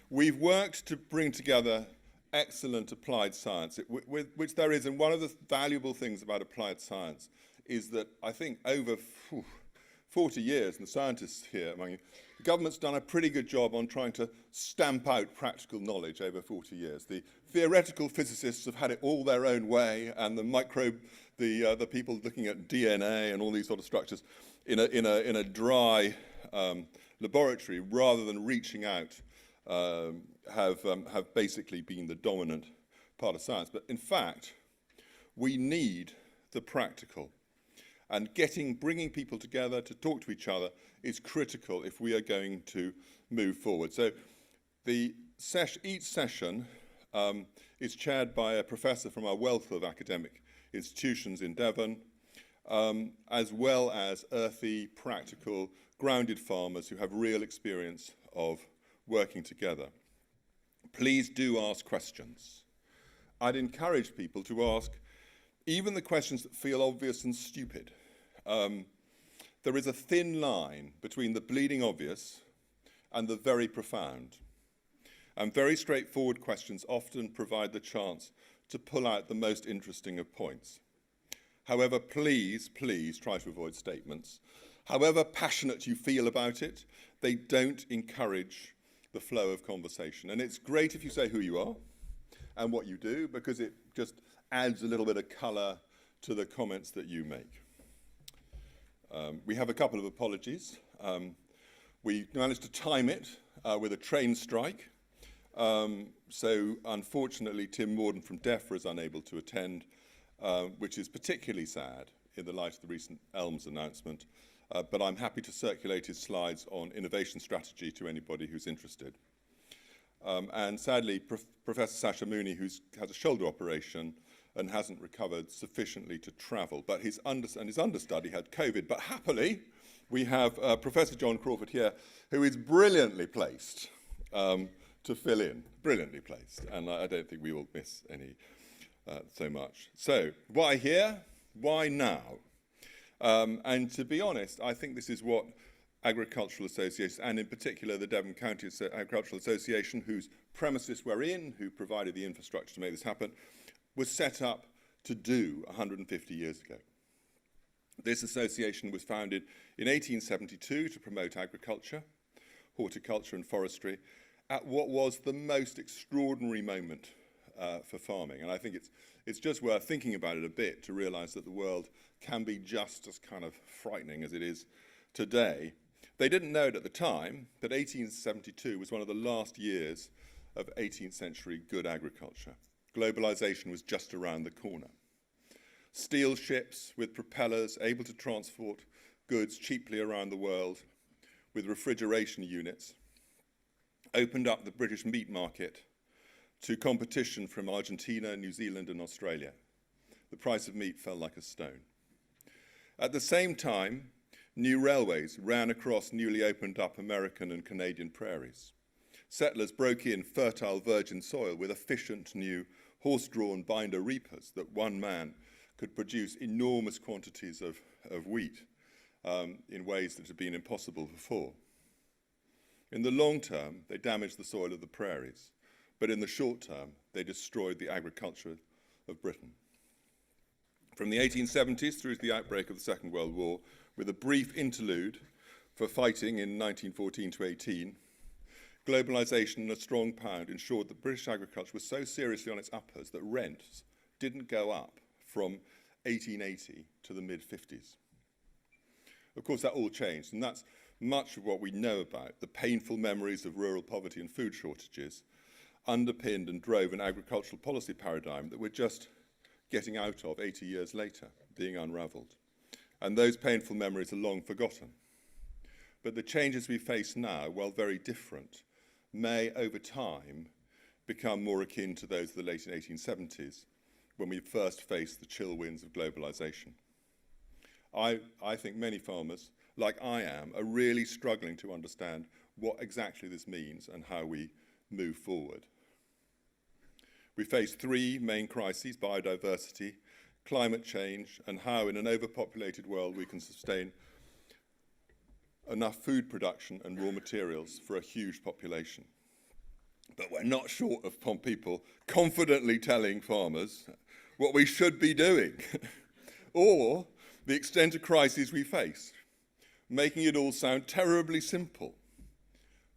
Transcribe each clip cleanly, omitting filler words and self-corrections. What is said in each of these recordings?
We've worked to bring together excellent applied science, which there is, and one of the valuable things about applied science is that I think over 40 years, and the scientists here among you, the government's done a pretty good job on trying to stamp out practical knowledge over 40 years. The theoretical physicists have had it all their own way, and the people looking at DNA and all these sort of structures in a dry laboratory, rather than reaching out, have basically been the dominant part of science. But in fact, we need the practical. And bringing people together to talk to each other is critical if we are going to move forward. So each session is chaired by a professor from our wealth of academic institutions in Devon, as well as earthy, practical, grounded farmers who have real experience of working together. Please do ask questions. I'd encourage people to ask even the questions that feel obvious and stupid. There is a thin line between the bleeding obvious and the very profound. And very straightforward questions often provide the chance to pull out the most interesting of points. However, please try to avoid statements. However passionate you feel about it, they don't encourage the flow of conversation. And it's great if you say who you are and what you do, because it just adds a little bit of colour to the comments that you make. We have a couple of apologies. We managed to time it with a train strike. So unfortunately, Tim Morden from DEFRA is unable to attend, which is particularly sad in the light of the recent ELMS announcement. But I'm happy to circulate his slides on innovation strategy to anybody who's interested. And sadly, Professor Sasha Mooney, who has a shoulder operation and hasn't recovered sufficiently to travel, but his understudy had COVID. But happily, we have Professor John Crawford here, who is brilliantly placed to fill in, brilliantly placed, and I don't think we will miss any so much. So, why here? Why now? And to be honest, I think this is what agricultural associations, and in particular the Devon County Agricultural Association, whose premises we're in, who provided the infrastructure to make this happen, was set up to do 150 years ago. This association was founded in 1872 to promote agriculture, horticulture and forestry at what was the most extraordinary moment for farming. And I think it's just worth thinking about it a bit to realise that the world can be just as kind of frightening as it is today. They didn't know it at the time, but 1872 was one of the last years of 18th century good agriculture. Globalization was just around the corner. Steel ships with propellers able to transport goods cheaply around the world with refrigeration units opened up the British meat market to competition from Argentina, New Zealand and Australia. The price of meat fell like a stone. At the same time, new railways ran across newly opened up American and Canadian prairies. Settlers broke in fertile virgin soil with efficient new horse-drawn binder reapers that one man could produce enormous quantities of wheat in ways that had been impossible before. In the long term, they damaged the soil of the prairies, but in the short term, they destroyed the agriculture of Britain. From the 1870s through to the outbreak of the Second World War, with a brief interlude for fighting in 1914 to 18, globalization and a strong pound ensured that British agriculture was so seriously on its uppers that rents didn't go up from 1880 to the mid-50s. Of course, that all changed, and that's much of what we know about the painful memories of rural poverty and food shortages underpinned and drove an agricultural policy paradigm that we're just getting out of 80 years later, being unravelled. And those painful memories are long forgotten. But the changes we face now, while very different, may, over time, become more akin to those of the late 1870s, when we first faced the chill winds of globalization. I think many farmers, like I am, are really struggling to understand what exactly this means and how we move forward. We face three main crises: biodiversity, climate change, and how in an overpopulated world we can sustain enough food production and raw materials for a huge population. but we're not short of people confidently telling farmers what we should be doing or the extent of crises we face, making it all sound terribly simple.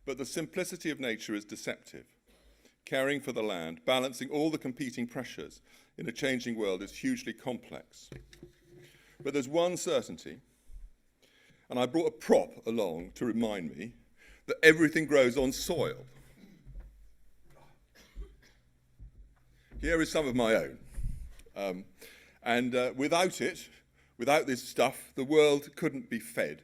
But the simplicity of nature is deceptive. Caring for the land, balancing all the competing pressures in a changing world is hugely complex. But there's one certainty, and I brought a prop along to remind me that everything grows on soil. Here is some of my own. Without it, without this stuff, the world couldn't be fed.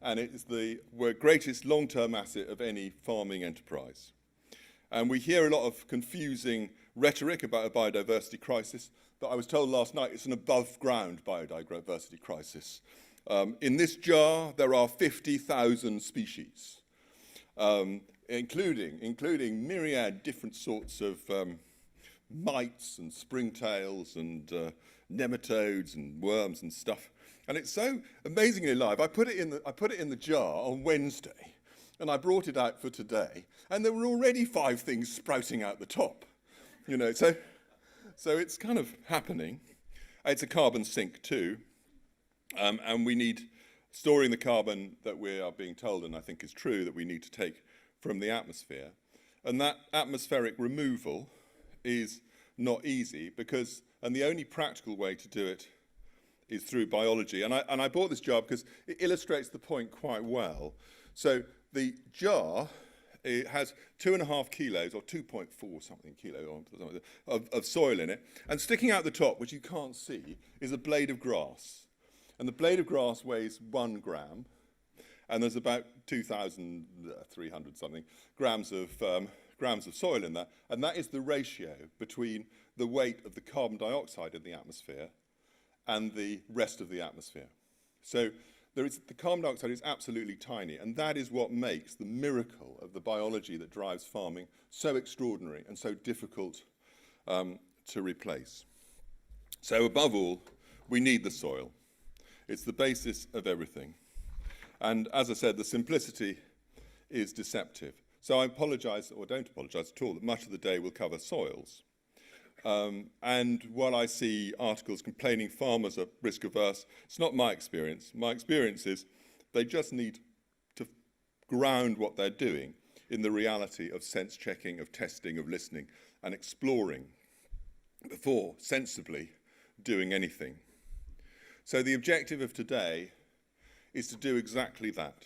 And it is the greatest long-term asset of any farming enterprise. And we hear a lot of confusing rhetoric about a biodiversity crisis, but I was told last night it's an above-ground biodiversity crisis. In this jar, there are 50,000 species, including myriad different sorts of mites and springtails and nematodes and worms and stuff. And it's so amazingly alive. I put it in the jar on Wednesday, and I brought it out for today, and there were already 5 things sprouting out the top. You know, so it's kind of happening. It's a carbon sink too, and we need storing the carbon that we are being told, and I think is true, that we need to take from the atmosphere. And that atmospheric removal is not easy and the only practical way to do it is through biology. And I bought this jar because it illustrates the point quite well. So the jar, it has 2.5 kilos or 2.4 something kilo of soil in it. And sticking out the top, which you can't see, is a blade of grass. And the blade of grass weighs 1 gram. And there's about 2,300 something grams of soil in that. And that is the ratio between the weight of the carbon dioxide in the atmosphere and the rest of the atmosphere. So the carbon dioxide is absolutely tiny, and that is what makes the miracle of the biology that drives farming so extraordinary and so difficult to replace. So above all, we need the soil. It's the basis of everything. And as I said, the simplicity is deceptive. So I apologise, or don't apologise at all, that much of the day will cover soils. And while I see articles complaining farmers are risk averse, it's not my experience. My experience is they just need to ground what they're doing in the reality of sense checking, of testing, of listening, and exploring before sensibly doing anything. So the objective of today is to do exactly that,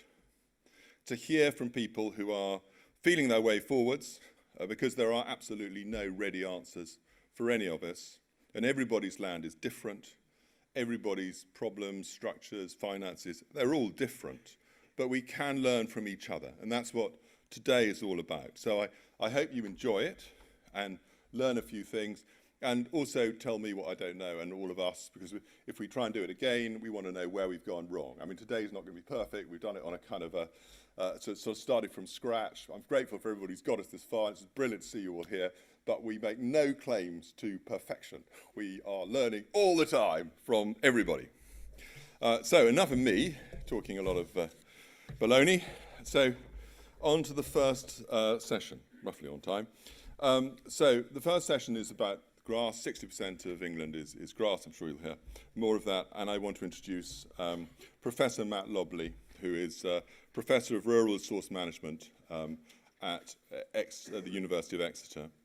to hear from people who are feeling their way forwards, because there are absolutely no ready answers for any of us, and everybody's land is different. Everybody's problems, structures, finances, they're all different, but we can learn from each other, and that's what today is all about. So I hope you enjoy it and learn a few things, and also tell me what I don't know, and all of us, because if we try and do it again, we want to know where we've gone wrong. I mean, today's not going to be perfect. We've done it on a kind of so it sort of started from scratch. I'm grateful for everybody who's got us this far. It's brilliant to see you all here, but we make no claims to perfection. We are learning all the time from everybody. So enough of me talking a lot of baloney. So on to the first session, roughly on time. So the first session is about grass. 60% of England is grass. I'm sure you'll hear more of that. And I want to introduce Professor Matt Lobley, who is Professor of Rural Resource Management at the University of Exeter.